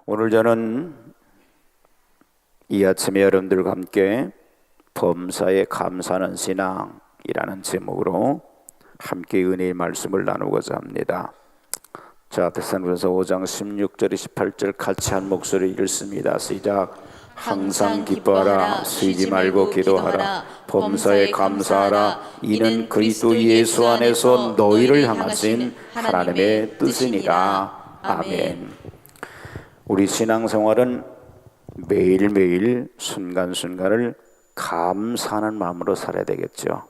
오늘 저는 이 아침에 여러분들과 함께 범사에 감사하는 신앙이라는 제목으로 함께 은혜의 말씀을 나누고자 합니다. 자, 데살로니가서 5장 16절 18절 같이 한 목소리 읽습니다. 시작. 항상 기뻐하라, 쉬지 말고 기도하라, 범사에 감사하라. 이는 그리스도 예수 안에서 너희를 향하신 하나님의 뜻이니라. 아멘. 우리 신앙생활은 매일매일 순간순간을 감사하는 마음으로 살아야 되겠죠.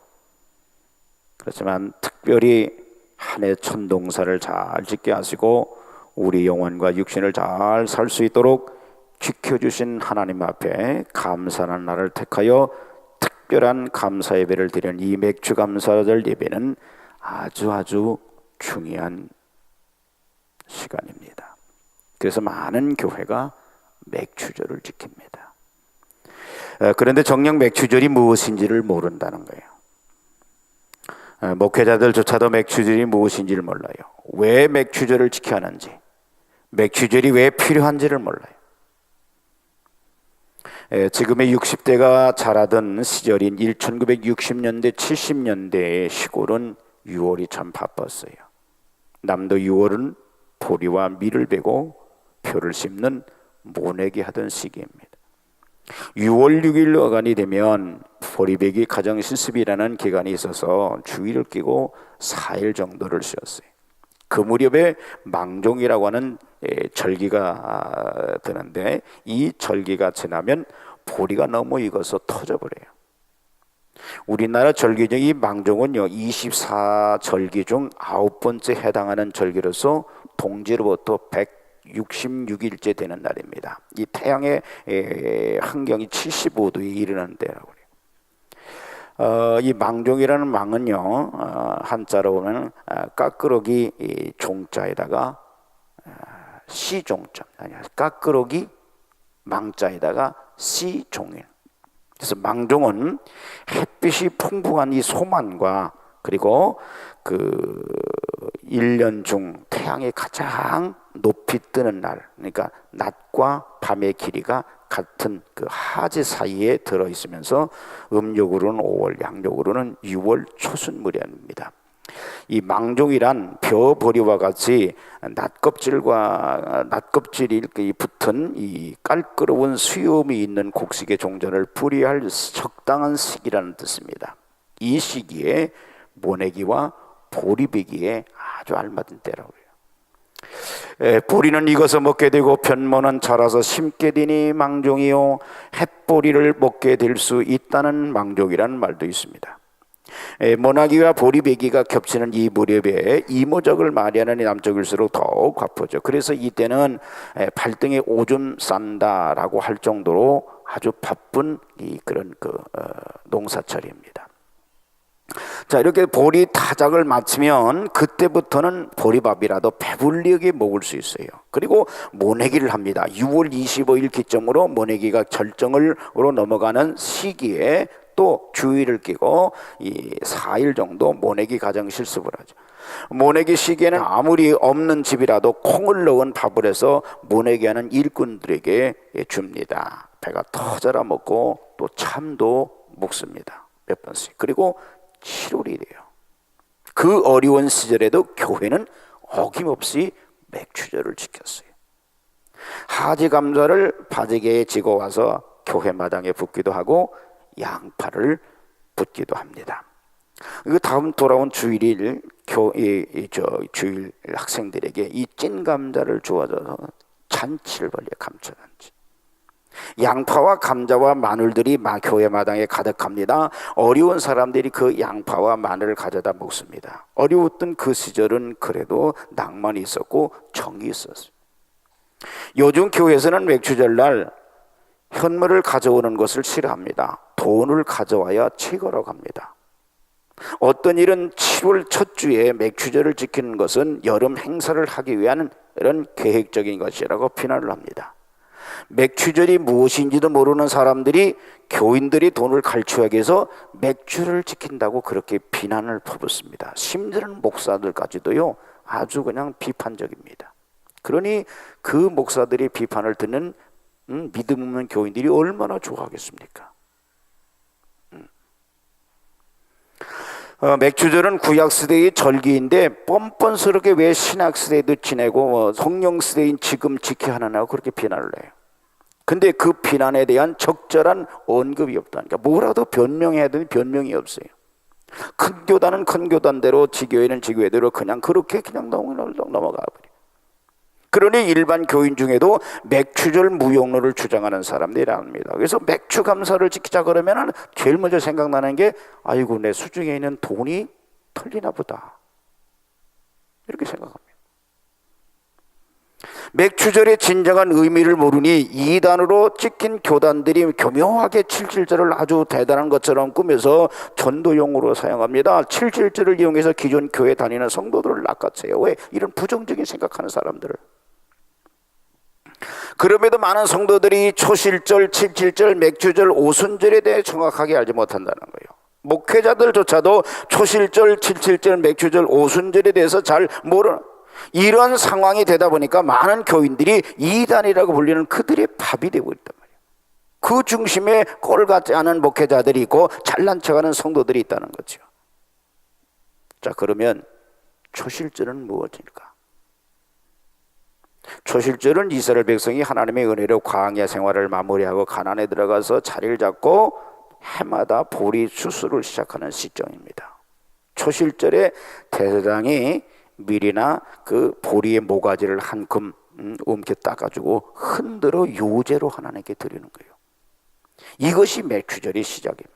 그렇지만 특별히 한 해 천동사를 잘 짓게 하시고 우리 영혼과 육신을 잘 살 수 있도록 지켜주신 하나님 앞에 감사하는 날을 택하여 특별한 감사 예배를 드리는 이 맥주감사절 예배는 아주 중요한 시간입니다. 그래서 많은 교회가 맥주절을 지킵니다. 그런데 정녕 맥주절이 무엇인지를 모른다는 거예요. 목회자들조차도 맥주절이 무엇인지를 몰라요. 왜 맥주절을 지켜야 하는지, 맥주절이 왜 필요한지를 몰라요. 지금의 60대가 자라던 시절인 1960년대 70년대의 시골은 6월이 참 바빴어요. 남도 6월은 보리와 밀을 베고 표를 심는 모내기 하던 시기입니다. 6월 6일 어간이 되면 보리배기 가정 실습이라는 기간이 있어서 주의를 끼고 4일 정도를 쉬었어요. 그 무렵에 망종이라고 하는 절기가 드는데 이 절기가 지나면 보리가 너무 익어서 터져버려요. 우리나라 절기 중 이 망종은요 24절기 중 9번째 해당하는 절기로서 동지로부터 166일째 되는 날입니다. 이 태양의 환경이 75도에 이르는 때라고 그래요. 이 망종이라는 망은요 한자로 보면 까끄러기 종자에다가 시종자, 아니 까끄러기 망자에다가 시종일. 그래서 망종은 햇빛이 풍부한 이 소만과 그리고 그 1년 중 태양이 가장 높이 뜨는 날, 그러니까 낮과 밤의 길이가 같은 그 하지 사이에 들어있으면서 음력으로는 5월, 양력으로는 6월 초순무렵입니다. 이 망종이란 벼보리와 같이 낫껍질이 붙은 이 깔끄러운 수염이 있는 곡식의 종자를 뿌리할 적당한 시기라는 뜻입니다. 이 시기에 모내기와 보리배기에 아주 알맞은 때라고 해요. 보리는 익어서 먹게 되고 변모는 자라서 심게 되니 망종이요, 햇보리를 먹게 될 수 있다는 망종이라는 말도 있습니다. 모나기와 보리배기가 겹치는 이 무렵에 이모작을 맞이하는 남쪽일수록 더욱 바쁘죠. 그래서 이때는 발등에 오줌 싼다라고 할 정도로 아주 바쁜 그런 농사철입니다. 자, 이렇게 보리 타작을 마치면 그때부터는 보리밥이라도 배불리게 먹을 수 있어요. 그리고 모내기를 합니다. 6월 25일 기점으로 모내기가 절정으로 넘어가는 시기에 또 주의를 끼고 이 4일 정도 모내기 가정 실습을 하죠. 모내기 시기에는 아무리 없는 집이라도 콩을 넣은 밥을 해서 모내기하는 일꾼들에게 줍니다. 배가 터져라 먹고 또 참도 먹습니다. 몇 번씩. 그리고 7월이 돼요. 그 어려운 시절에도 교회는 어김없이 맥주절을 지켰어요. 하지 감자를 바지게에 지고 와서 교회 마당에 붓기도 하고 양파를 붓기도 합니다. 그 다음 돌아온 주일일 주일 학생들에게 이 찐 감자를 주어져서 잔치를 벌려 감춰단지. 양파와 감자와 마늘들이 교회 마당에 가득합니다. 어려운 사람들이 그 양파와 마늘을 가져다 먹습니다. 어려웠던 그 시절은 그래도 낭만이 있었고 정이 있었어요. 요즘 교회에서는 맥주절날 현물을 가져오는 것을 싫어합니다. 돈을 가져와야 최고라고 합니다. 어떤 일은 7월 첫 주에 맥주절을 지키는 것은 여름 행사를 하기 위한 이런 계획적인 것이라고 비난을 합니다. 맥주절이 무엇인지도 모르는 사람들이 교인들이 돈을 갈취하기 위해서 맥주를 지킨다고 그렇게 비난을 퍼붓습니다. 심지어는 목사들까지도요 아주 그냥 비판적입니다. 그러니 그 목사들의 비판을 듣는 믿음 없는 교인들이 얼마나 좋아하겠습니까? 맥주절은 구약시대의 절기인데 뻔뻔스럽게 왜 신약시대에도 지내고 성령시대인 지금 지켜야 하느냐고 그렇게 비난을 해요. 근데 그 비난에 대한 적절한 언급이 없다니까. 뭐라도 변명해야 되는 변명이 없어요. 큰 교단은 큰 교단대로, 지교회는 지교회대로 그냥 그렇게 그냥 넘어가 버려. 그러니 일반 교인 중에도 맥주절 무용론을 주장하는 사람들이 나옵니다. 그래서 맥주 감사를 지키자 그러면 제일 먼저 생각나는 게 아이고 내 수중에 있는 돈이 털리나 보다, 이렇게 생각합니다. 맥주절의 진정한 의미를 모르니 이단으로 찍힌 교단들이 교묘하게 칠칠절을 아주 대단한 것처럼 꾸며서 전도용으로 사용합니다. 칠칠절을 이용해서 기존 교회 다니는 성도들을 낚아채요. 왜? 이런 부정적인 생각하는 사람들을. 그럼에도 많은 성도들이 초실절, 칠칠절, 맥주절, 오순절에 대해 정확하게 알지 못한다는 거예요. 목회자들조차도 초실절, 칠칠절, 맥주절, 오순절에 대해서 잘 모르는 이런 상황이 되다 보니까 많은 교인들이 이단이라고 불리는 그들의 밥이 되고 있단 말이에요. 그 중심에 꼴 같지 않은 목회자들이 있고 잘난 척하는 성도들이 있다는 거죠. 자, 그러면 초실절은 무엇일까? 초실절은 이스라엘 백성이 하나님의 은혜로 광야 생활을 마무리하고 가나안에 들어가서 자리를 잡고 해마다 보리 추수를 시작하는 시점입니다. 초실절에 대제사장이 밀이나 그 보리의 모가지를 한 금 움켜 따가지고 흔들어 요제로 하나님께 드리는 거예요. 이것이 맥주절의 시작입니다.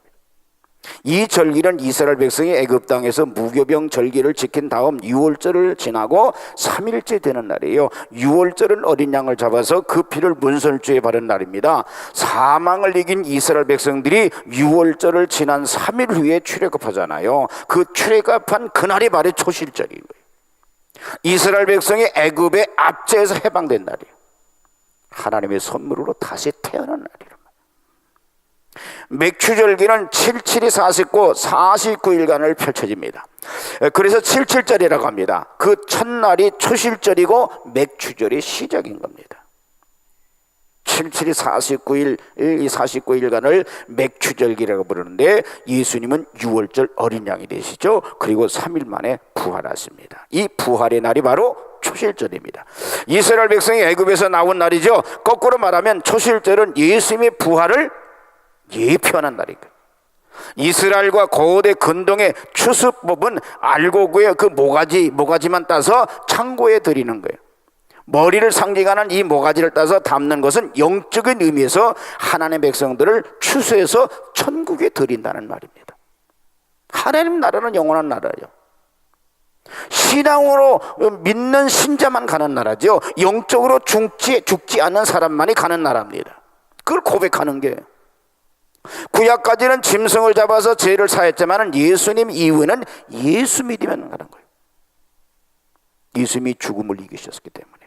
이 절기는 이스라엘 백성이 애굽 땅에서 무교병 절기를 지킨 다음 유월절을 지나고 3일째 되는 날이에요. 유월절은 어린 양을 잡아서 그 피를 문설주에 바른 날입니다. 사망을 이긴 이스라엘 백성들이 유월절을 지난 3일 후에 출애굽하잖아요. 그 출애굽한 그날이 바로 초실절인 거예요. 이스라엘 백성이 애굽의 압제에서 해방된 날이에요. 하나님의 선물로 다시 태어난 날이에요. 맥주절기는 77이 49, 49일간을 펼쳐집니다. 그래서 77절이라고 합니다. 그 첫날이 초실절이고 맥주절이 시작인 겁니다. 77이 49일, 이 49일간을 맥주절기라고 부르는데 예수님은 6월절 어린 양이 되시죠. 그리고 3일 만에 부활하십니다. 이 부활의 날이 바로 초실절입니다. 이스라엘 백성이 애굽에서 나온 날이죠. 거꾸로 말하면 초실절은 예수님의 부활을 예표하는 날이니까. 이스라엘과 고대 근동의 추수법은 알곡의 그 모가지만 따서 창고에 드리는 거예요. 머리를 상징하는 이 모가지를 따서 담는 것은 영적인 의미에서 하나님의 백성들을 추수해서 천국에 드린다는 말입니다. 하나님 나라는 영원한 나라예요. 신앙으로 믿는 신자만 가는 나라죠. 영적으로 죽지 않는 사람만이 가는 나라입니다. 그걸 고백하는 게 구약까지는 짐승을 잡아서 죄를 사했지만 예수님 이후에는 예수 믿으면 가는 거예요. 예수님이 죽음을 이기셨기 때문에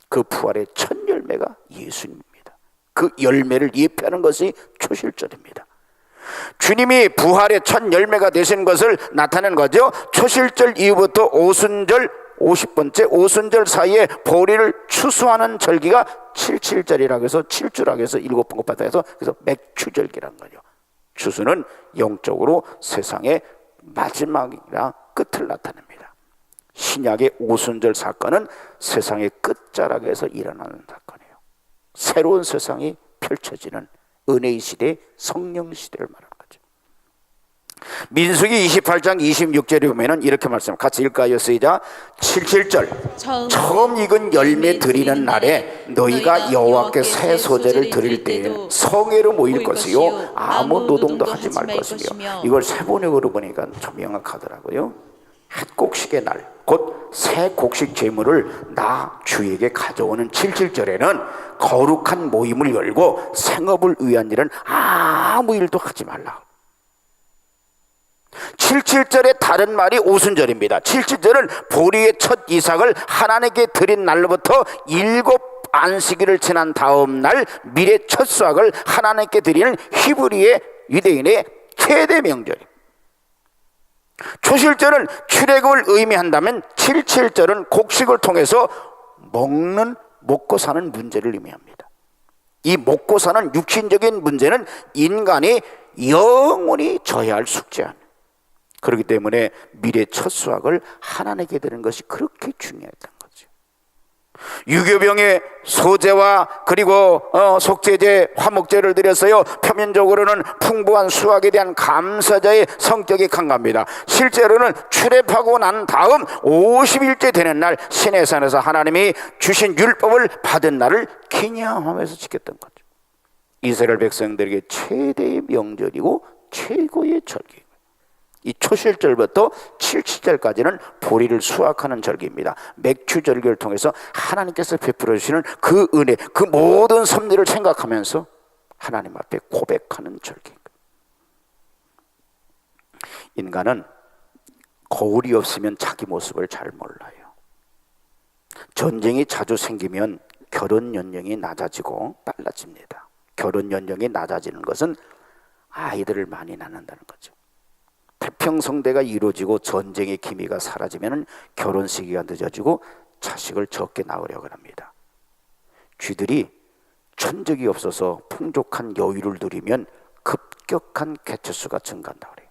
그 부활의 첫 열매가 예수님입니다. 그 열매를 예표하는 것이 초실절입니다. 주님이 부활의 첫 열매가 되신 것을 나타낸 거죠. 초실절 이후부터 오순절 50번째 오순절 사이에 보리를 추수하는 절기가 77절이라고 해서 7주라고 해서 7번 곱하다 해서 그래서 맥주절기란 거죠. 추수는 영적으로 세상의 마지막이나 끝을 나타냅니다. 신약의 오순절 사건은 세상의 끝자락에서 일어나는 사건이에요. 새로운 세상이 펼쳐지는 은혜의 시대, 성령 시대를 말하는 거죠. 민수기 28장 26절에 보면은 이렇게 말씀 같이 읽을까요? 시작. 77절 처음 익은 열매 드리는 날에 너희가 여호와께 새 소재를 드릴 때에 성회로 모일 것이요 아무 노동도 하지 말 것이며, 이걸 세번역으로 보니까 좀 명확하더라고요. 한 곡식의 날, 곧 새 곡식 제물을 나 주에게 가져오는 77절에는 거룩한 모임을 열고 생업을 위한 일은 아무 일도 하지 말라. 77절의 다른 말이 오순절입니다. 77절은 보리의 첫 이삭을 하나님께 드린 날로부터 7 안식일을 지난 다음 날 밀의 첫 수확을 하나님께 드리는 히브리의 유대인의 최대 명절입니다. 초실절은 출애굽을 의미한다면 77절은 곡식을 통해서 먹고 사는 문제를 의미합니다. 이 먹고 사는 육신적인 문제는 인간이 영원히 져야 할 숙제야. 그렇기 때문에 미래 첫 수확을 하나님께 드리는 것이 그렇게 중요했던 거죠. 유교병의 소제와 그리고 속제제, 화목제를 드렸어요. 표면적으로는 풍부한 수확에 대한 감사자의 성격이 강합니다. 실제로는 출애굽하고 난 다음 50일째 되는 날 시내산에서 하나님이 주신 율법을 받은 날을 기념하면서 지켰던 거죠. 이스라엘 백성들에게 최대의 명절이고 최고의 절기. 이 초실절부터 칠칠절까지는 보리를 수확하는 절기입니다. 맥추절기를 통해서 하나님께서 베풀어 주시는 그 은혜, 그 모든 섭리를 생각하면서 하나님 앞에 고백하는 절기입니다. 인간은 거울이 없으면 자기 모습을 잘 몰라요. 전쟁이 자주 생기면 결혼 연령이 낮아지고 빨라집니다. 결혼 연령이 낮아지는 것은 아이들을 많이 낳는다는 거죠. 태평성대가 이루어지고 전쟁의 기미가 사라지면 결혼 시기가 늦어지고 자식을 적게 낳으려고 합니다. 쥐들이 천적이 없어서 풍족한 여유를 누리면 급격한 개체수가 증가한다고 그래요.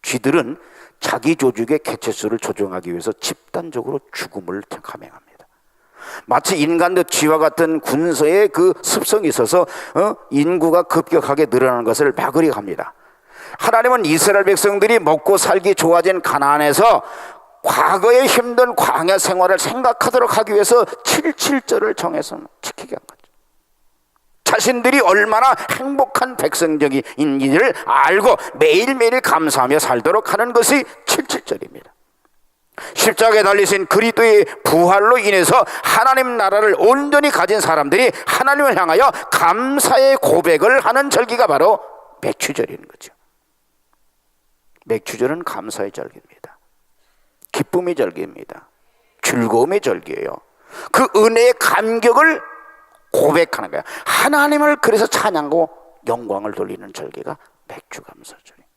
쥐들은 자기 조직의 개체수를 조정하기 위해서 집단적으로 죽음을 감행합니다. 마치 인간도 쥐와 같은 군서의 그 습성이 있어서 인구가 급격하게 늘어나는 것을 막으려 합니다. 하나님은 이스라엘 백성들이 먹고 살기 좋아진 가나안에서 과거의 힘든 광야 생활을 생각하도록 하기 위해서 7.7절을 정해서 지키게 한 거죠. 자신들이 얼마나 행복한 백성적인지를 알고 매일매일 감사하며 살도록 하는 것이 7.7절입니다. 십자가에 달리신 그리스도의 부활로 인해서 하나님 나라를 온전히 가진 사람들이 하나님을 향하여 감사의 고백을 하는 절기가 바로 맥추절인 거죠. 맥추절은 감사의 절기입니다. 기쁨의 절기입니다. 즐거움의 절기예요. 그 은혜의 감격을 고백하는 거예요. 하나님을 그래서 찬양하고 영광을 돌리는 절기가 맥추감사절이에요.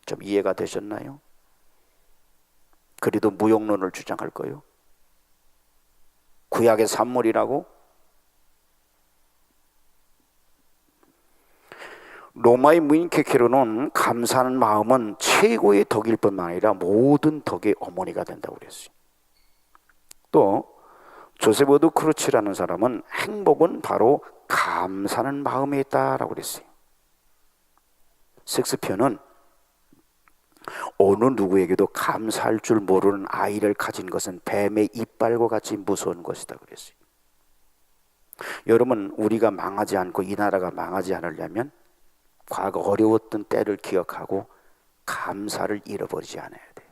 좀 이해가 되셨나요? 그래도 무용론을 주장할 거예요. 구약의 산물이라고? 로마의 무인 케케로는 감사하는 마음은 최고의 덕일 뿐만 아니라 모든 덕의 어머니가 된다고 그랬어요. 또 조세보드 크루치라는 사람은 행복은 바로 감사하는 마음에 있다라고 그랬어요. 섹스피어는 어느 누구에게도 감사할 줄 모르는 아이를 가진 것은 뱀의 이빨과 같이 무서운 것이다 그랬어요. 여러분, 우리가 망하지 않고 이 나라가 망하지 않으려면 과거 어려웠던 때를 기억하고 감사를 잃어버리지 않아야 돼요.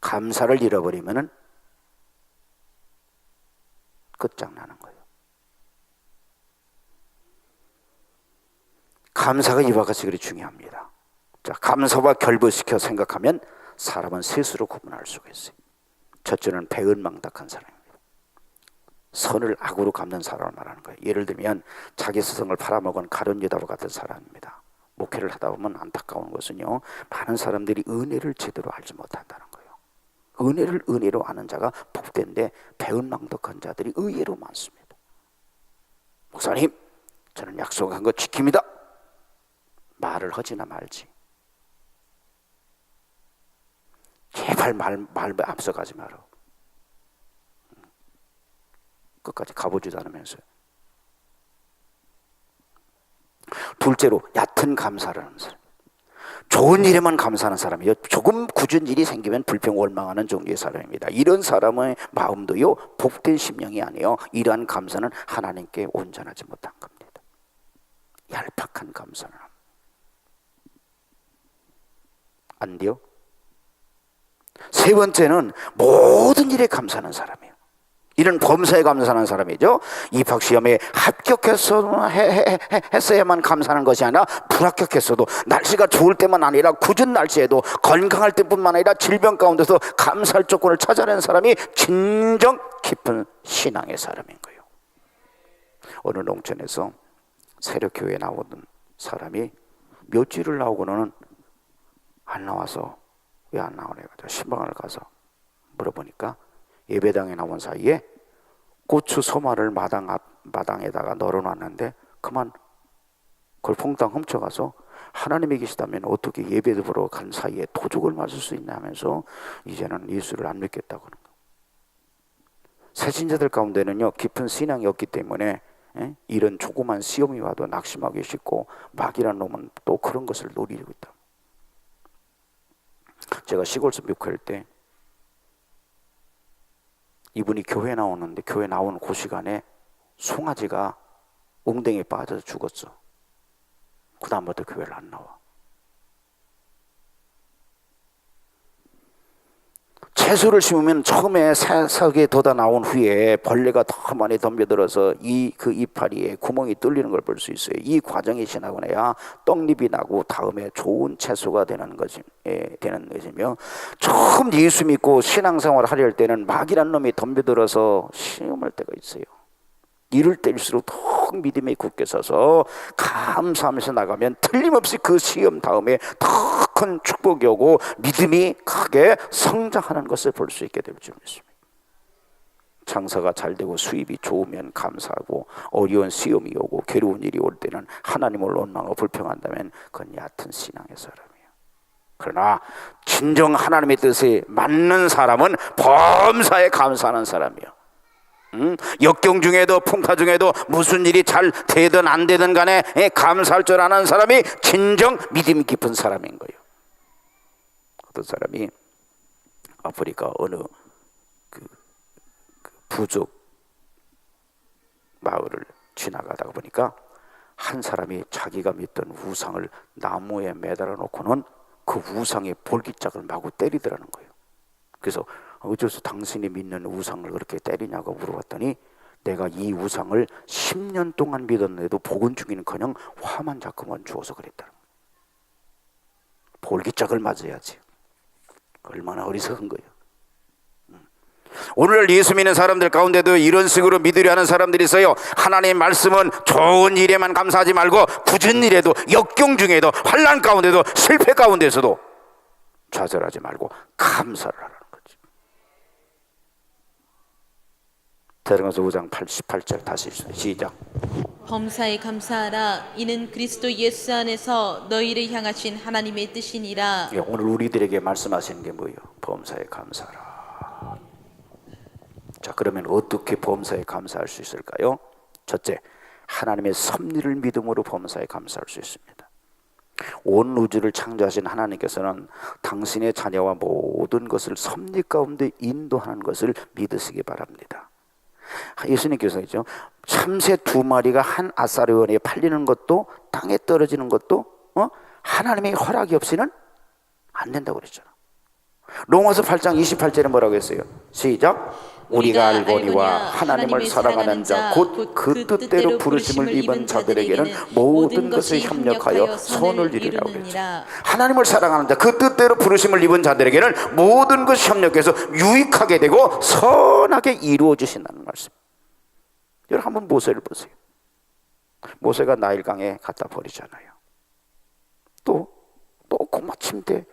감사를 잃어버리면은 끝장나는 거예요. 감사가 이와 같이 그리 중요합니다. 자, 감사와 결부시켜 생각하면 사람은 셋으로 구분할 수가 있어요. 첫째는 배은망덕한 사람입니다. 선을 악으로 갚는 사람을 말하는 거예요. 예를 들면 자기 스승을 팔아먹은 가룟 유다와 같은 사람입니다. 목회를 하다 보면 안타까운 것은요, 많은 사람들이 은혜를 제대로 알지 못한다는 거예요. 은혜를 은혜로 아는 자가 복된데 배은망덕한 자들이 의외로 많습니다. 목사님, 저는 약속한 거 지킵니다. 말을 하지나 말지. 제발 말 앞서가지 마라. 끝까지 가보지도 않으면서요. 둘째로 얕은 감사를 하는 사람. 좋은 일에만 감사하는 사람이요, 조금 굳은 일이 생기면 불평 원망하는 종류의 사람입니다. 이런 사람의 마음도요, 복된 심령이 아니에요. 이러한 감사는 하나님께 온전하지 못한 겁니다. 얄팍한 감사는 안 돼요. 세 번째는 모든 일에 감사하는 사람이에요. 이런 범사에 감사하는 사람이죠. 입학시험에 합격했어야만 감사하는 것이 아니라 불합격했어도, 날씨가 좋을 때만 아니라 굳은 날씨에도, 건강할 때뿐만 아니라 질병 가운데서 감사할 조건을 찾아내는 사람이 진정 깊은 신앙의 사람인 거예요. 어느 농촌에서 새벽교회에 나오던 사람이 몇 주를 나오고는 안 나와서 왜 안 나오냐 해가지고 신방을 가서 물어보니까 예배당에 나온 사이에 고추 소말을 마당에다가 널어놨는데 그만 그걸 퐁당 훔쳐가서 하나님이 계시다면 어떻게 예배도 보러 간 사이에 도둑을 맞을 수 있냐 하면서 이제는 예수를 안 믿겠다고 하는 거예요. 새신자들 가운데는요 깊은 신앙이 없기 때문에 이런 조그만 시험이 와도 낙심하기 쉽고 마귀라는 놈은 또 그런 것을 노리고 있다. 제가 시골에서 목회할 때 이분이 교회 나오는데 교회 나오는 그 시간에 송아지가 웅덩이에 빠져서 죽었어. 그 다음부터 교회를 안 나와. 채소를 심으면 처음에 새싹이 돋아 나온 후에 벌레가 더 많이 덤벼들어서 그 이파리에 구멍이 뚫리는 걸 볼 수 있어요. 이 과정이 지나고 나야 떡잎이 나고 다음에 좋은 채소가 되는 것이며, 처음 예수 믿고 신앙생활을 하려 할 때는 마귀란 놈이 덤벼들어서 시험할 때가 있어요. 이럴 때일수록 더 믿음에 굳게 서서 감사하면서 나가면 틀림없이 그 시험 다음에 더 큰 축복이 오고 믿음이 크게 성장하는 것을 볼 수 있게 될 줄 믿습니다. 장사가 잘 되고 수입이 좋으면 감사하고, 어려운 시험이 오고 괴로운 일이 올 때는 하나님을 원망하고 불평한다면 그건 얕은 신앙의 사람이에요. 그러나 진정 하나님의 뜻에 맞는 사람은 범사에 감사하는 사람이에요. 역경 중에도 풍파 중에도 무슨 일이 잘 되든 안 되든 간에 감사할 줄 아는 사람이 진정 믿음 깊은 사람인 거예요. 어떤 사람이 아프리카 어느 그 부족 마을을 지나가다가 보니까 한 사람이 자기가 믿던 우상을 나무에 매달아 놓고는 그 우상의 볼기짝을 마구 때리더라는 거예요. 그래서 어째서 당신이 믿는 우상을 그렇게 때리냐고 물어봤더니, 내가 이 우상을 10년 동안 믿었는데도 복은 주기는커녕 화만 자꾸만 주어서 그랬다는 거예요. 볼기짝을 맞아야지. 얼마나 어리석은 거예요. 오늘날 예수 믿는 사람들 가운데도 이런 식으로 믿으려 하는 사람들이 있어요. 하나님의 말씀은 좋은 일에만 감사하지 말고 굳은 일에도, 역경 중에도, 환난 가운데도, 실패 가운데서도 좌절하지 말고 감사를 하라는 거지. 대령서 5장 88절 다시 시작. 범사에 감사하라. 이는 그리스도 예수 안에서 너희를 향하신 하나님의 뜻이니라. 오늘 우리들에게 말씀하시는 게 뭐예요? 범사에 감사하라. 자, 그러면 어떻게 범사에 감사할 수 있을까요? 첫째, 하나님의 섭리를 믿음으로 범사에 감사할 수 있습니다. 온 우주를 창조하신 하나님께서는 당신의 자녀와 모든 것을 섭리 가운데 인도하는 것을 믿으시기 바랍니다. 예수님께서 있죠, 참새 2마리가 한 아사리원에 팔리는 것도, 땅에 떨어지는 것도 하나님의 허락이 없이는 안 된다고 그랬잖아. 로마서 8장 28절에 뭐라고 했어요? 시작. 우리가 알거니와 하나님을 사랑하는 자 곧 그 뜻대로 부르심을 입은 자들에게는 모든 것을 협력하여 선을 이루라고 그랬죠. 하나님을 사랑하는 자, 그 뜻대로 부르심을 입은 자들에게는 모든 것이 협력해서 유익하게 되고 선하게 이루어지신다는 말씀. 여러분 한번 모세를 보세요. 모세가 나일강에 갖다 버리잖아요. 또 마침내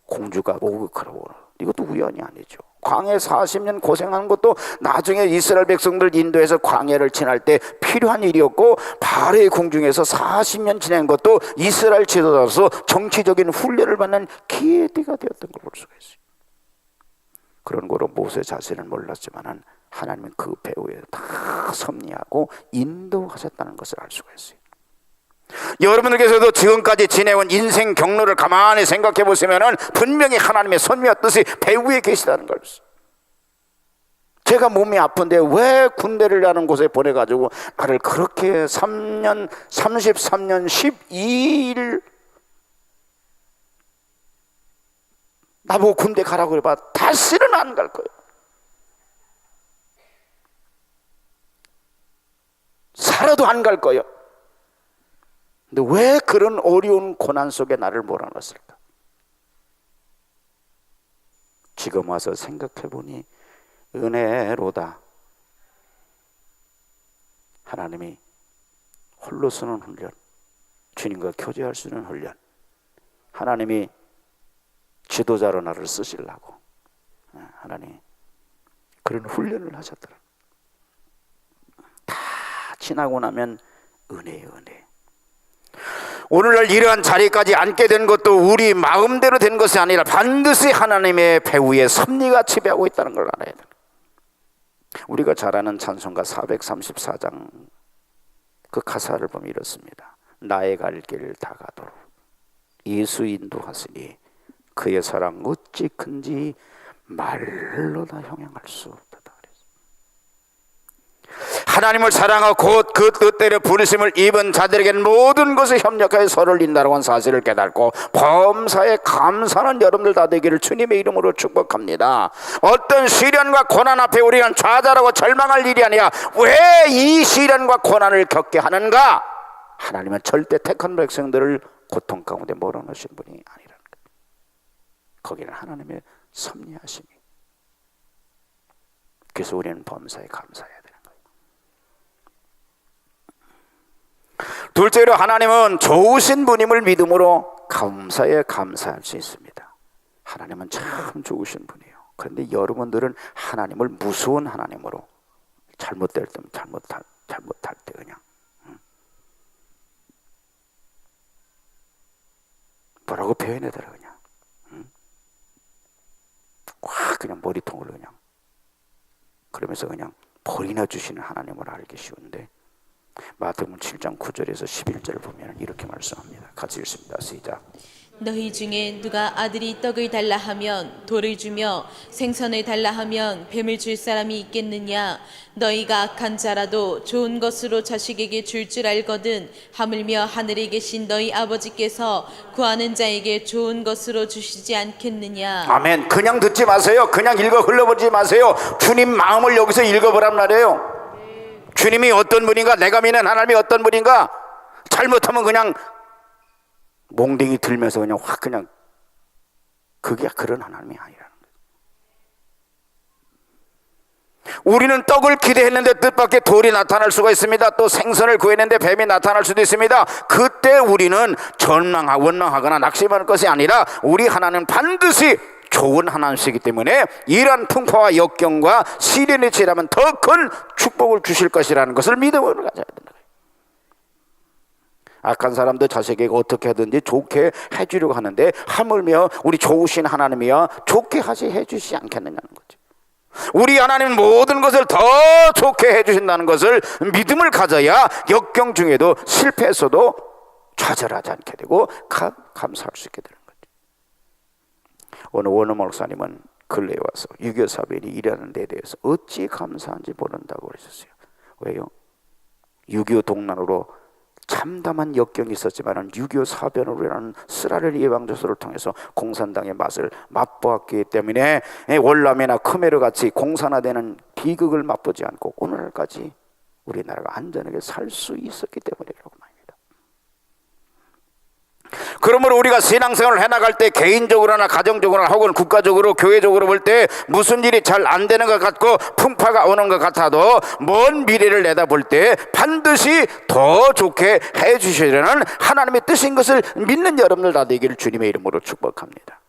공주가 목욕하라고. 이것도 우연이 아니죠. 광해 40년 고생한 것도 나중에 이스라엘 백성들 인도해서 광해를 지날 때 필요한 일이었고, 바로의 궁중에서 40년 지낸 것도 이스라엘 지도자로서 정치적인 훈련을 받는 기회가 되었던 걸 볼 수가 있어요. 그런 거로 모세 자신은 몰랐지만 하나님은 그 배후에 다 섭리하고 인도하셨다는 것을 알 수가 있어요. 여러분들께서도 지금까지 지내온 인생 경로를 가만히 생각해 보시면 분명히 하나님의 섭리와 뜻이 배후에 계시다는 걸. 제가 몸이 아픈데 왜 군대를 가는 곳에 보내가지고 나를 그렇게 33년 12일 나보고 군대 가라고 해봐 다시는 안 갈 거예요. 살아도 안 갈 거예요. 근데 왜 그런 어려운 고난 속에 나를 몰아넣었을까? 지금 와서 생각해 보니 은혜로다. 하나님이 홀로 서는 훈련, 주님과 교제할 수 있는 훈련, 하나님이 지도자로 나를 쓰시려고 하나님 그런 훈련을 하셨더라. 다 지나고 나면 은혜예요, 은혜. 오늘날 이러한 자리까지 앉게 된 것도 우리 마음대로 된 것이 아니라 반드시 하나님의 배후의 섭리가 지배하고 있다는 걸 알아야 돼요. 우리가 잘 아는 찬송가 434장 그 가사를 보면 이렇습니다. 나의 갈 길 다 가도록 예수 인도하시니 그의 사랑 어찌 큰지 말로 다 형용할 수 없다. 하나님을 사랑하고 곧 그 뜻대로 부르심을 입은 자들에게는 모든 것에 협력하여 서로를 인도하라고 하는 사실을 깨닫고 범사에 감사하는 여러분들 다 되기를 주님의 이름으로 축복합니다. 어떤 시련과 고난 앞에 우리는 좌절하고 절망할 일이 아니라 왜 이 시련과 고난을 겪게 하는가? 하나님은 절대 택한 백성들을 고통 가운데 몰아넣으신 분이 아니라는 거예요. 거기는 하나님의 섭리하심이. 그래서 우리는 범사에 감사해야 돼요. 둘째로 하나님은 좋으신 분임을 믿음으로 감사에 감사할 수 있습니다. 하나님은 참 좋으신 분이에요. 그런데 여러분들은 하나님을 무서운 하나님으로 잘못될 때 잘못할 때 그냥 뭐라고 표현해더라 그냥 확 그냥 머리통으로 그냥 그러면서 그냥 벌이나 주시는 하나님을 알기 쉬운데 마태복음 7장 9절에서 11절을 보면 이렇게 말씀합니다. 같이 읽습니다. 시작. 너희 중에 누가 아들이 떡을 달라 하면 돌을 주며 생선을 달라 하면 뱀을 줄 사람이 있겠느냐? 너희가 악한 자라도 좋은 것으로 자식에게 줄 알거든 하물며 하늘에 계신 너희 아버지께서 구하는 자에게 좋은 것으로 주시지 않겠느냐? 아멘. 그냥 듣지 마세요. 그냥 읽어 흘려버리지 마세요. 주님 마음을 여기서 읽어보란 말이에요. 주님이 어떤 분인가, 내가 믿는 하나님이 어떤 분인가. 잘못하면 그냥 몽댕이 들면서 그냥 확 그냥 그게 그런 하나님이 아니라는 거예요. 우리는 떡을 기대했는데 뜻밖의 돌이 나타날 수가 있습니다. 또 생선을 구했는데 뱀이 나타날 수도 있습니다. 그때 우리는 원망하거나 낙심할 것이 아니라 우리 하나님은 반드시 좋은 하나님이시기 때문에 이러한 풍파와 역경과 시련이 지나면 더 큰 축복을 주실 것이라는 것을 믿음으로 가져야 된다. 악한 사람도 자식에게 어떻게 하든지 좋게 해주려고 하는데 하물며 우리 좋으신 하나님이야 좋게 해주시지 않겠느냐는 거죠. 우리 하나님은 모든 것을 더 좋게 해주신다는 것을 믿음을 가져야 역경 중에도 실패해서도 좌절하지 않게 되고 감사할 수 있게 되는 거죠. 오늘 원호 목사님은 근래에 와서 유교 사변이 일하는 데 대해서 어찌 감사한지 모른다고 그러셨어요. 왜요? 6.25 동란으로 참담한 역경이 있었지만 6.25 사변으로라는 쓰라릴 예방조서를 통해서 공산당의 맛을 맛보았기 때문에 월남이나 크메르 같이 공산화되는 비극을 맛보지 않고 오늘날까지 우리나라가 안전하게 살 수 있었기 때문이라고 말합니다. 그러므로 우리가 신앙생활을 해나갈 때 개인적으로나 가정적으로나 혹은 국가적으로 교회적으로 볼 때 무슨 일이 잘 안 되는 것 같고 풍파가 오는 것 같아도 먼 미래를 내다볼 때 반드시 더 좋게 해주시려는 하나님의 뜻인 것을 믿는 여러분들 다 되기를 주님의 이름으로 축복합니다.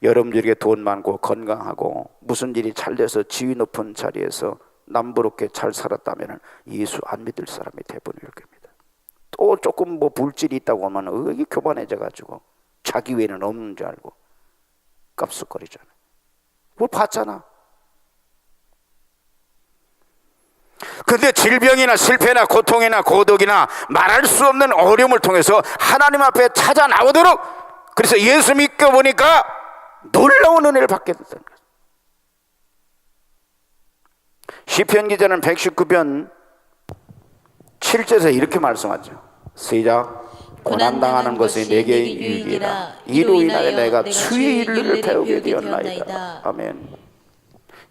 여러분들에게 돈 많고 건강하고 무슨 일이 잘 돼서 지위 높은 자리에서 남부럽게 잘 살았다면 예수 안 믿을 사람이 대부분일 겁니다. 또 조금 불질이 있다고 하면 이게 교만해져 가지고 자기 외에는 없는 줄 알고 깝죽거리잖아요. 뭘 봤잖아. 근데 질병이나 실패나 고통이나 고독이나 말할 수 없는 어려움을 통해서 하나님 앞에 찾아 나오도록 그래서 예수 믿고 보니까 놀라운 은혜를 받게 됐다는 거예요. 시편 기자는 119편 7절에서 이렇게 말씀하죠. 시작. 고난당하는 것이 내게 유익이라 이로 인하여 내가 주의 일을 배우게 되었나이다. 아멘.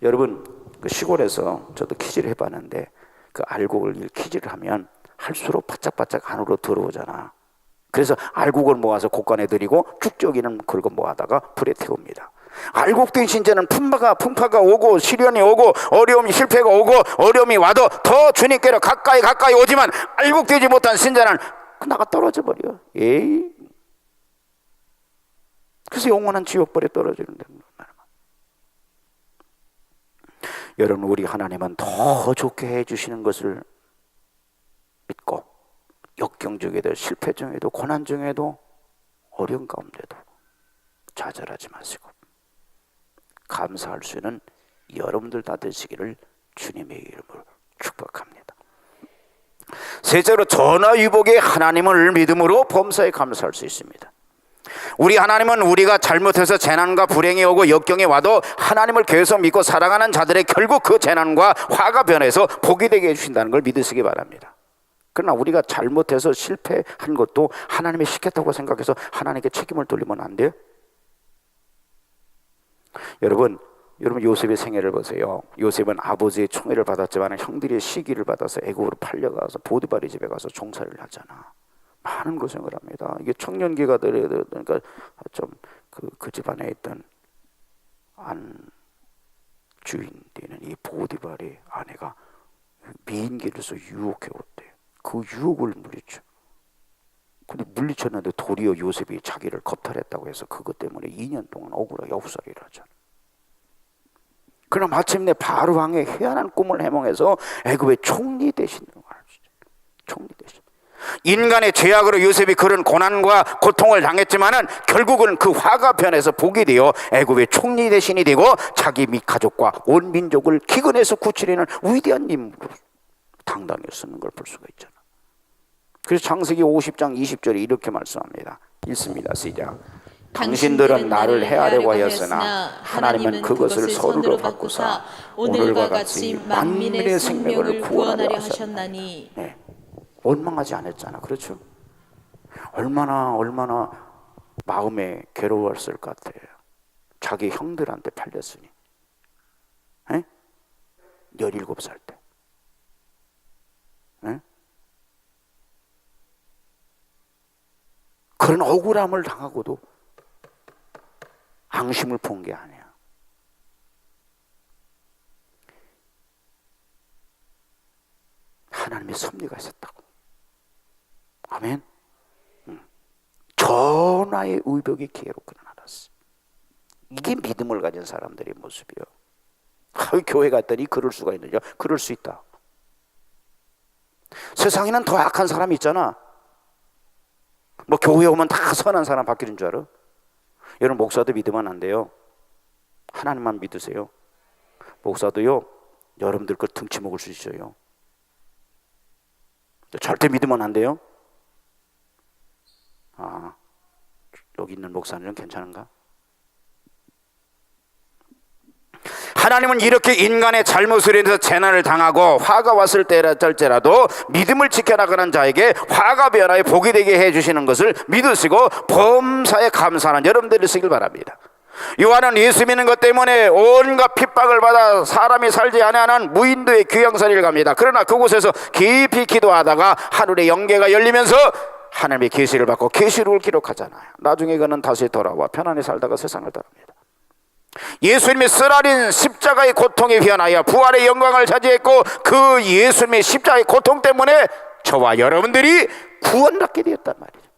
여러분 그 시골에서 저도 퀴즈를 해봤는데 그 알곡을 퀴즈를 하면 할수록 바짝바짝 안으로 들어오잖아. 그래서 알곡을 모아서 곡간에 들이고 쭉저기는 긁어 모아다가 불에 태웁니다. 알곡된 신자는 풍파가 오고 시련이 오고 어려움이 실패가 오고 어려움이 와도 더 주님께로 가까이 오지만 알곡되지 못한 신자는 나가 떨어져 버려. 에이. 그래서 영원한 지옥벌에 떨어지는 겁니다. 여러분, 우리 하나님은 더 좋게 해주시는 것을 믿고 역경 중에도 실패 중에도 고난 중에도 어려운 가운데도 좌절하지 마시고 감사할 수 있는 여러분들 다 되시기를 주님의 이름으로 축복합니다. 셋째로, 전화위복의 하나님을 믿음으로 범사에 감사할 수 있습니다. 우리 하나님은 우리가 잘못해서 재난과 불행이 오고 역경이 와도 하나님을 계속 믿고 사랑하는 자들의 결국 그 재난과 화가 변해서 복이 되게 해주신다는 걸 믿으시기 바랍니다. 그러나 우리가 잘못해서 실패한 것도 하나님이 시켰다고 생각해서 하나님께 책임을 돌리면 안 돼요. 여러분 요셉의 생애를 보세요. 요셉은 아버지의 총애를 받았지만 형들의 시기를 받아서 애굽으로 팔려가서 보디발의 집에 가서 종살이를 하잖아. 많은 고생을 합니다. 이게 청년기가 되니까 좀 그 집안에 있던 안 주인 되는 이 보디발의 아내가 미인기로서 유혹해 왔대요. 그 유혹을 물리쳐. 근데 물리쳤는데 도리어 요셉이 자기를 겁탈했다고 해서 그것 때문에 2년 동안 억울하게 auf살이를 하잖아. 그러나 마침내 바로 왕의 희한한 꿈을 해몽해서 애굽의 총리 되시는 걸 알수 있어요. 총리 되신. 인간의 죄악으로 요셉이 그런 고난과 고통을 당했지만은 결국은 그 화가 변해서 복이 되어 애굽의 총리 대신이 되고 자기 및 가족과 온 민족을 기근에서 구출하는 위대한 인물로 당당히 쓰는 걸 볼 수가 있잖아. 그래서 창세기 50장 20절에 이렇게 말씀합니다. 읽습니다. 시작. 당신들은 나를 해하려고 하였으나 하나님은 그것을 서로로 바꾸사 오늘과 같이 만민의 생명을 구원하려 하셨나니. 네. 원망하지 않았잖아. 그렇죠? 얼마나 마음에 괴로웠을 것 같아요. 자기 형들한테 팔렸으니. 17살 때. 그런 억울함을 당하고도 앙심을 본 게 아니야. 하나님의 섭리가 있었다고. 아멘. 전하의 의복이 기회로 그러나았어. 이게 믿음을 가진 사람들의 모습이요. 교회 갔더니 그럴 수가 있느냐? 그럴 수 있다. 세상에는 더 악한 사람이 있잖아. 뭐 교회 오면 다 선한 사람 바뀌는 줄 알아? 여러분, 목사도 믿으면 안 돼요. 하나님만 믿으세요. 목사도요, 여러분들 거 등치 먹을 수 있어요. 절대 믿으면 안 돼요. 여기 있는 목사님은 괜찮은가? 하나님은 이렇게 인간의 잘못을 인해서 재난을 당하고 화가 왔을 때랄지라도 믿음을 지켜나가는 자에게 화가 변하여 복이 되게 해주시는 것을 믿으시고 범사에 감사하는 여러분들이 되시길 바랍니다. 요한은 예수 믿는 것 때문에 온갖 핍박을 받아 사람이 살지 아니하는 무인도의 귀양살이를 갑니다. 그러나 그곳에서 깊이 기도하다가 하늘의 영계가 열리면서 하나님의 계시를 받고 계시록을 기록하잖아요. 나중에 그는 다시 돌아와 편안히 살다가 세상을 떠납니다. 예수님이 쓰라린 십자가의 고통에 변하여 부활의 영광을 차지했고 그 예수님의 십자가의 고통 때문에 저와 여러분들이 구원받게 되었단 말이죠.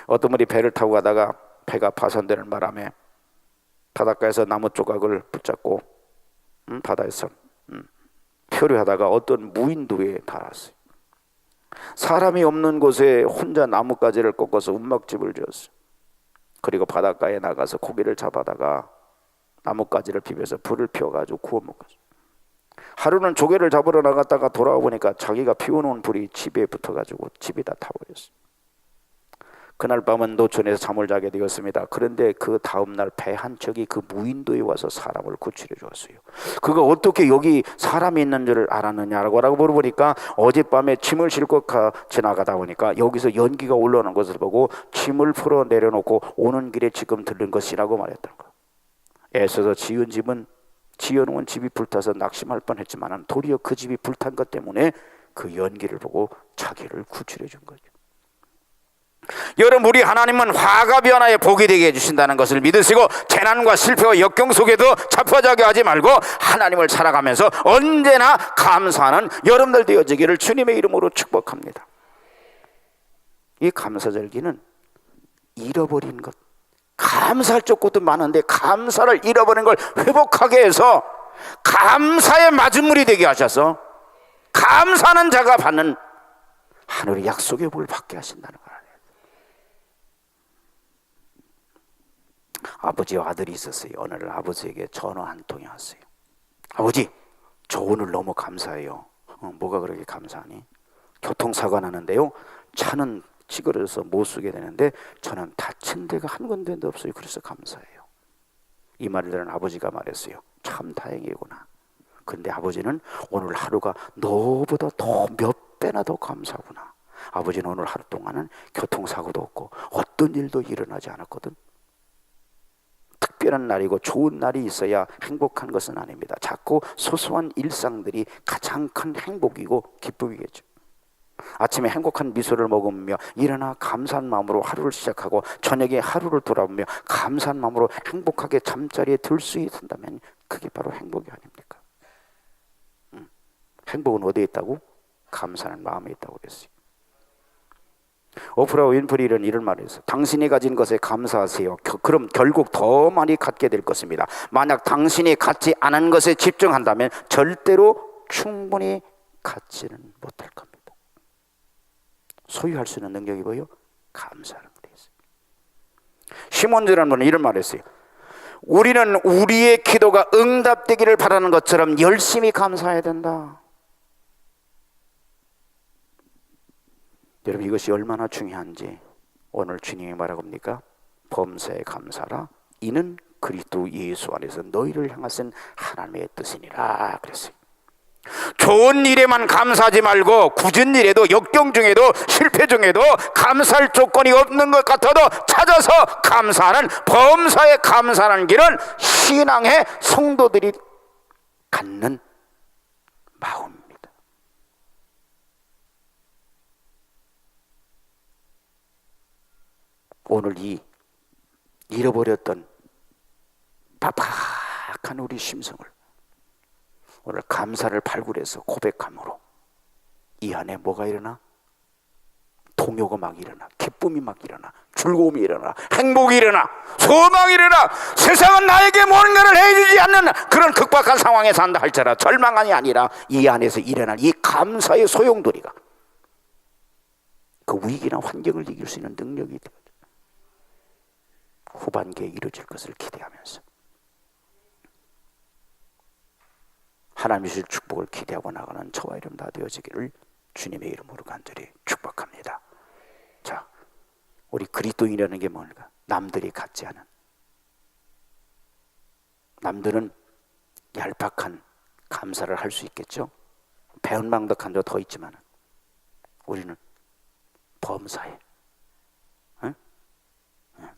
어떤 분이 배를 타고 가다가 배가 파손되는 바람에 바닷가에서 나무 조각을 붙잡고 바다에서 표류하다가 어떤 무인도에 닿았어요. 사람이 없는 곳에 혼자 나뭇가지를 꺾어서 움막집을 지었어요. 그리고 바닷가에 나가서 고기를 잡아다가 나뭇가지를 비벼서 불을 피워가지고 구워 먹었어요. 하루는 조개를 잡으러 나갔다가 돌아와 보니까 자기가 피워놓은 불이 집에 붙어가지고 집이 다 타버렸어요. 그날 밤은 노천에서 잠을 자게 되었습니다. 그런데 그 다음날 배 한 척이 그 무인도에 와서 사람을 구출해 주었어요. 그가 어떻게 여기 사람이 있는 줄 알았느냐라고 물어보니까 어젯밤에 짐을 싣고 지나가다 보니까 여기서 연기가 올라오는 것을 보고 짐을 풀어 내려놓고 오는 길에 지금 들른 것이라고 말했던 거예요. 애써서 지어놓은 집이 불타서 낙심할 뻔했지만 도리어 그 집이 불탄 것 때문에 그 연기를 보고 자기를 구출해 준 거죠. 여러분, 우리 하나님은 화가 변하여 복이 되게 해주신다는 것을 믿으시고 재난과 실패와 역경 속에도 자포자기 하지 말고 하나님을 살아가면서 언제나 감사하는 여러분들 되어지기를 주님의 이름으로 축복합니다. 이 감사절기는 잃어버린 것, 감사할 것도 많은데 감사를 잃어버린 걸 회복하게 해서 감사의 마중물이 되게 하셔서 감사하는 자가 받는 하늘의 약속의 복을 받게 하신다는 걸 알아요. 아버지와 아들이 있었어요. 어느 날 아버지에게 전화 한 통이 왔어요. 아버지, 저 오늘 너무 감사해요. 뭐가 그렇게 감사하니? 교통사고가 나는데요, 차는 찌그러져서 못 쓰게 되는데 저는 다친 데가 한 군데도 없어요. 그래서 감사해요. 이 말을 들은 아버지가 말했어요. 참 다행이구나. 근데 아버지는 오늘 하루가 너보다 더 몇 배나 더 감사하구나. 아버지는 오늘 하루 동안은 교통사고도 없고 어떤 일도 일어나지 않았거든. 특별한 날이고 좋은 날이 있어야 행복한 것은 아닙니다. 자꾸 소소한 일상들이 가장 큰 행복이고 기쁨이겠죠. 아침에 행복한 미소를 머금으며 일어나 감사한 마음으로 하루를 시작하고 저녁에 하루를 돌아보며 감사한 마음으로 행복하게 잠자리에 들 수 있다면 그게 바로 행복이 아닙니까? 행복은 어디에 있다고? 감사하는 마음에 있다고 그랬어요. 오프라 윈프리는 이런 말을 했어요. 당신이 가진 것에 감사하세요. 그럼 결국 더 많이 갖게 될 것입니다. 만약 당신이 갖지 않은 것에 집중한다면 절대로 충분히 갖지는 못할 겁니다. 소유할 수 있는 능력이 뭐예요? 감사하는 거예요. 시몬즈라는 분은 이런 말을 했어요. 우리는 우리의 기도가 응답되기를 바라는 것처럼 열심히 감사해야 된다. 여러분, 이것이 얼마나 중요한지 오늘 주님이 말하고 옵니까? 범사에 감사라. 이는 그리스도 예수 안에서 너희를 향하신 하나님의 뜻이니라 그랬어요. 좋은 일에만 감사하지 말고 굳은 일에도, 역경 중에도, 실패 중에도 감사할 조건이 없는 것 같아도 찾아서 감사하는, 범사에 감사하는 길은 신앙의 성도들이 갖는 마음입니다. 오늘 이 잃어버렸던 팍팍한 우리 심성을 오늘 감사를 발굴해서 고백함으로 이 안에 뭐가 일어나? 동요가 막 일어나, 기쁨이 막 일어나, 즐거움이 일어나, 행복이 일어나, 소망이 일어나. 세상은 나에게 뭔가를 해주지 않는 그런 극박한 상황에 산다 할지라도 절망이 아니라 이 안에서 일어난 이 감사의 소용돌이가 그 위기나 환경을 이길 수 있는 능력이 되거든요. 후반기에 이루어질 것을 기대하면서 하나님이 주실 축복을 기대하고 나가는 저와 이름 다 되어지기를 주님의 이름으로 간절히 축복합니다. 자, 우리 그리스도인이라는 게 뭔가? 남들이 갖지 않은, 남들은 얄팍한 감사를 할 수 있겠죠. 배은망덕한 자 더 있지만 우리는 범사에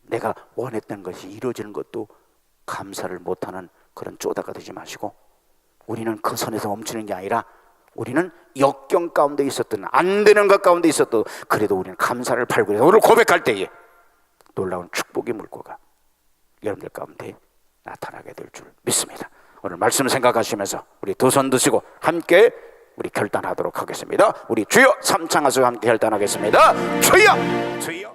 내가 원했던 것이 이루어지는 것도 감사를 못하는 그런 쪼다가 되지 마시고, 우리는 그 선에서 멈추는 게 아니라 우리는 역경 가운데 있었던, 안 되는 것 가운데 있었던, 그래도 우리는 감사를 발굴해서 오늘 고백할 때에 놀라운 축복의 물고가 여러분들 가운데 나타나게 될 줄 믿습니다. 오늘 말씀 생각하시면서 우리 두 손 드시고 함께 우리 결단하도록 하겠습니다. 우리 주여 삼창하시고 함께 결단하겠습니다. 주여, 주여.